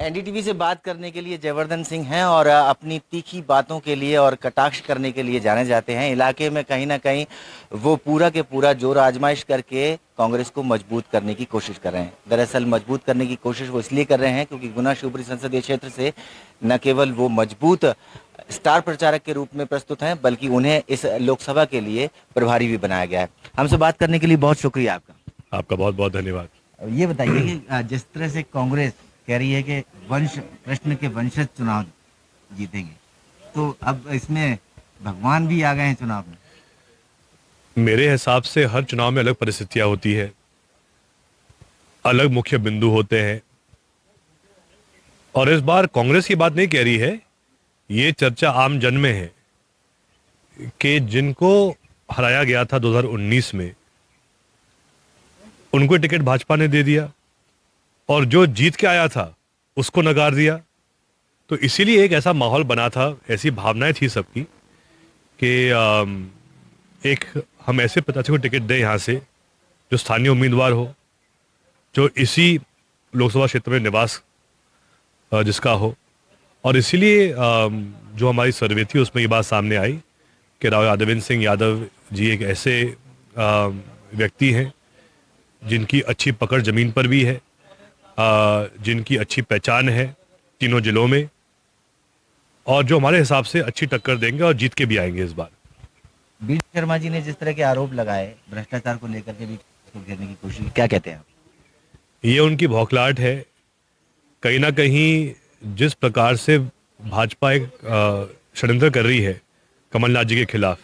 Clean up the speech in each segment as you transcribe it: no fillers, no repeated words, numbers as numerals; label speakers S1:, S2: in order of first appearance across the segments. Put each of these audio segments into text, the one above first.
S1: NDTV से बात करने के लिए जयवर्धन सिंह हैं और अपनी तीखी बातों के लिए और कटाक्ष करने के लिए जाने जाते हैं। इलाके में कहीं ना कहीं वो पूरा के पूरा जोर आजमाइश करके कांग्रेस को मजबूत करने की कोशिश कर रहे हैं। दरअसल मजबूत करने की कोशिश वो इसलिए कर रहे हैं क्योंकि गुना शिवपुरी संसदीय क्षेत्र से न केवल वो मजबूत स्टार प्रचारक के रूप में प्रस्तुत हैं, बल्कि उन्हें इस लोकसभा के लिए प्रभारी भी बनाया गया है। हमसे बात करने के लिए बहुत शुक्रिया आपका।
S2: आपका बहुत बहुत धन्यवाद।
S1: ये बताइए कि जिस तरह से कांग्रेस कह रही है कि वंश कृष्ण के वंशज चुनाव जीतेंगे, तो अब इसमें भगवान भी आ गए हैं चुनाव में।
S2: मेरे हिसाब से हर चुनाव में अलग परिस्थितियां होती है, अलग मुख्य बिंदु होते हैं। और इस बार कांग्रेस की बात नहीं कह रही है, ये चर्चा आम जन में है कि जिनको हराया गया था 2019 में, उनको टिकट भाजपा ने दे दिया और जो जीत के आया था उसको नकार दिया। तो इसीलिए एक ऐसा माहौल बना था, ऐसी भावनाएं थी सबकी कि एक हम ऐसे प्रत्याशी को टिकट दें यहाँ से जो स्थानीय उम्मीदवार हो, जो इसी लोकसभा क्षेत्र में निवास जिसका हो। और इसीलिए जो हमारी सर्वे थी उसमें ये बात सामने आई कि राव यादविंद्र सिंह यादव जी एक ऐसे व्यक्ति हैं जिनकी अच्छी पकड़ जमीन पर भी है, जिनकी अच्छी पहचान है तीनों जिलों में, और जो हमारे हिसाब से अच्छी टक्कर देंगे और जीत के भी आएंगे इस बार।
S1: बीडी शर्मा जी ने जिस तरह के आरोप लगाए भ्रष्टाचार को लेकर के भी उसको घेरने की कोशिश, क्या कहते हैं आप?
S2: ये उनकी बौखलाहट है। कहीं ना कहीं जिस प्रकार से भाजपा एक षड्यंत्र कर रही है कमलनाथ जी के खिलाफ,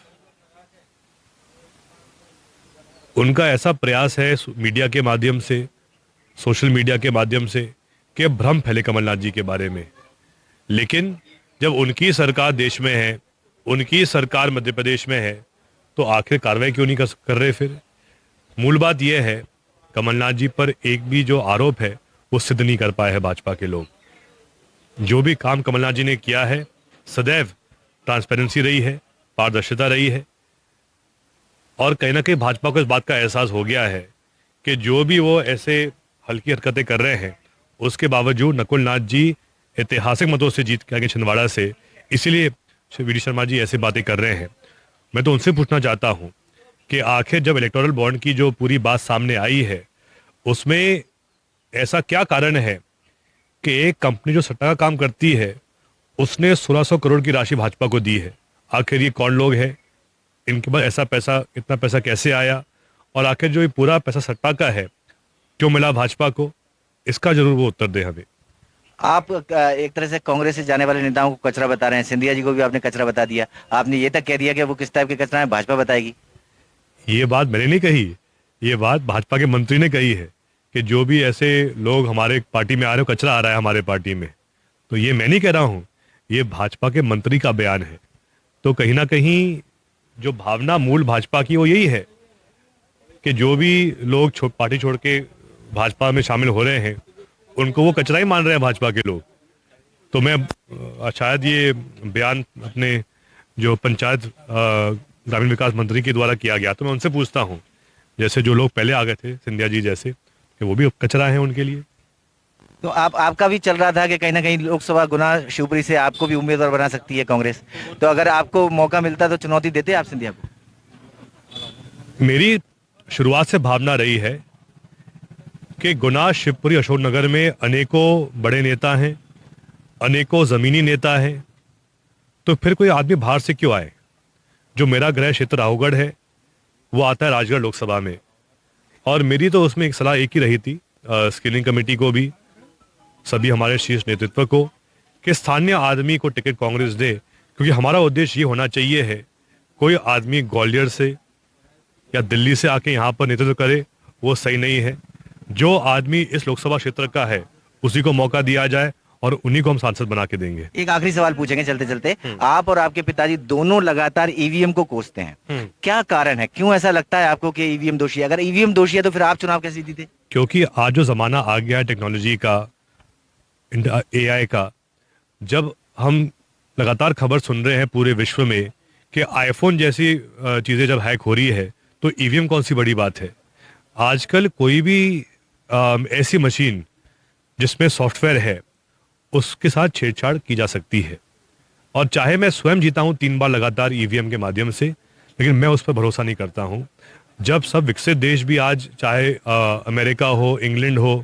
S2: उनका ऐसा प्रयास है मीडिया के माध्यम से, सोशल मीडिया के माध्यम से, कि भ्रम फैले कमलनाथ जी के बारे में। लेकिन जब उनकी सरकार देश में है, उनकी सरकार मध्य प्रदेश में है, तो आखिर कार्रवाई क्यों नहीं कर रहे फिर? मूल बात यह है, कमलनाथ जी पर एक भी जो आरोप है वो सिद्ध नहीं कर पाए हैं भाजपा के लोग। जो भी काम कमलनाथ जी ने किया है सदैव ट्रांसपेरेंसी रही है, पारदर्शिता रही है। और कहीं ना कहीं भाजपा को इस बात का एहसास हो गया है कि जो भी वो ऐसे हल्की हरकतें कर रहे हैं, उसके बावजूद नकुल नाथ जी ऐतिहासिक मतों से जीत के आगे छिंदवाड़ा से, इसीलिए बीडी शर्मा जी ऐसी बातें कर रहे हैं। मैं तो उनसे पूछना चाहता हूं कि आखिर जब इलेक्टोरल बॉन्ड की जो पूरी बात सामने आई है, उसमें ऐसा क्या कारण है कि एक कंपनी जो सट्टा का काम करती है उसने 1600 करोड़ की राशि भाजपा को दी है? आखिर ये कौन लोग हैं, इनके पास ऐसा पैसा, इतना पैसा कैसे आया, और आखिर जो ये पूरा पैसा सट्टा का है क्यों मिला भाजपा को? इसका जरूर वो उत्तर दे हमें।
S1: आप एक तरह से कांग्रेस से जाने वाले नेताओं को कचरा बता रहे हैं। सिंधिया जी को भी आपने कचरा बता दिया। आपने ये तक कह दिया कि वो किस टाइप के कचरा है भाजपा बताएगी।
S2: ये बात मैंने नहीं कही, ये बात भाजपा के मंत्री ने कही है कि जो भी ऐसे लोग हमारे पार्टी में आ रहे हो, कचरा आ रहा है हमारे पार्टी में। तो ये मैं नहीं कह रहा हूँ, ये भाजपा के मंत्री का बयान है। तो कहीं ना कहीं जो भावना मूल भाजपा की वो यही है कि जो भी लोग पार्टी छोड़ के भाजपा में शामिल हो रहे हैं उनको वो कचरा ही मान रहे हैं भाजपा के लोग। तो मैं शायद ये बयान अपने जो पंचायत ग्रामीण विकास मंत्री के द्वारा किया गया, तो मैं उनसे पूछता हूँ, जैसे जो लोग पहले आ गए थे सिंधिया जी जैसे, कि वो भी कचरा है उनके लिए।
S1: तो आपका भी चल रहा था कि कहीं ना कहीं लोकसभा गुना शिवपुरी से आपको भी उम्मीदवार बना सकती है कांग्रेस। तो अगर आपको मौका मिलता तो चुनौती देते आप सिंधिया को?
S2: मेरी शुरुआत से भावना रही है कि गुना शिवपुरी अशोकनगर में अनेकों बड़े नेता हैं, अनेकों जमीनी नेता हैं, तो फिर कोई आदमी बाहर से क्यों आए? जो मेरा गृह क्षेत्र राहुगढ़ है वो आता है राजगढ़ लोकसभा में, और मेरी तो उसमें एक सलाह एक ही रही थी स्क्रीनिंग कमेटी को भी, सभी हमारे शीर्ष नेतृत्व को, कि स्थानीय आदमी को टिकट कांग्रेस दे। क्योंकि हमारा उद्देश्य ये होना चाहिए है, कोई आदमी ग्वालियर से या दिल्ली से आके यहाँ पर नेतृत्व करे वो सही नहीं है। जो आदमी इस लोकसभा क्षेत्र का है उसी को मौका दिया जाए और उन्हीं को हम सांसद बना के देंगे।
S1: एक आखिरी सवाल पूछेंगे चलते चलते। आप और आपके पिताजी दोनों लगातार ईवीएम को कोसते हैं, क्या कारण है? क्यों ऐसा लगता है आपको कि ईवीएम दोषी है? अगर ईवीएम दोषी है तो फिर आप चुनाव कैसे जीते?
S2: क्योंकि आज जो जमाना आ गया है टेक्नोलॉजी का, एआई का, जब हम लगातार खबर सुन रहे हैं पूरे विश्व में कि आईफोन जैसी चीजें जब हैक हो रही है, तो ईवीएम कौन सी बड़ी बात है? आजकल कोई भी ऐसी मशीन जिसमें सॉफ्टवेयर है उसके साथ छेड़छाड़ की जा सकती है। और चाहे मैं स्वयं जीता हूं 3 बार लगातार ईवीएम के माध्यम से, लेकिन मैं उस पर भरोसा नहीं करता हूं। जब सब विकसित देश भी आज, चाहे अमेरिका हो, इंग्लैंड हो,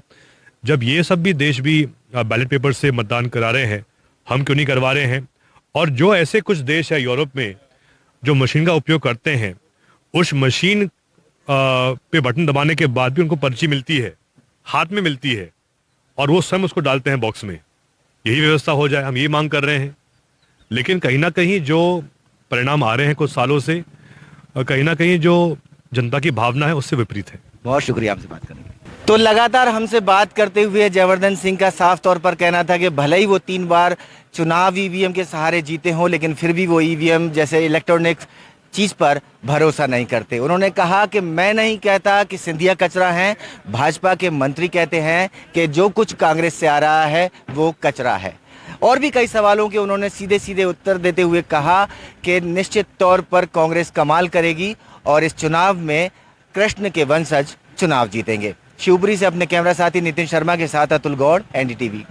S2: जब ये सब भी देश भी बैलेट पेपर से मतदान करा रहे हैं, हम क्यों नहीं करवा रहे हैं? और जो ऐसे कुछ देश है यूरोप में जो मशीन का उपयोग करते हैं, उस मशीन पे बटन दबाने के बाद भी उनको पर्ची मिलती है, हाथ में मिलती है, और वो स्वयं उसको डालते हैं बॉक्स में। यही व्यवस्था हो जाए, हम यही मांग कर रहे हैं। लेकिन कहीं ना कहीं जो परिणाम आ रहे हैं कुछ सालों से, कहीं ना कहीं जो जनता की भावना है उससे विपरीत है।
S1: बहुत शुक्रिया आपसे बात करने के लिए। तो लगातार हमसे बात करते हुए जयवर्धन सिंह का साफ तौर पर कहना था कि भले ही वो 3 बार चुनाव ईवीएम के सहारे जीते हों, लेकिन फिर भी वो ईवीएम जैसे इलेक्ट्रॉनिक्स चीज पर भरोसा नहीं करते। उन्होंने कहा कि मैं नहीं कहता कि सिंधिया कचरा हैं, भाजपा के मंत्री कहते हैं कि जो कुछ कांग्रेस से आ रहा है वो कचरा है। और भी कई सवालों के उन्होंने सीधे सीधे उत्तर देते हुए कहा कि निश्चित तौर पर कांग्रेस कमाल करेगी और इस चुनाव में कृष्ण के वंशज चुनाव जीतेंगे। शिवपुरी से अपने कैमरा साथी नितिन शर्मा के साथ अतुल गौड़, एनडीटीवी।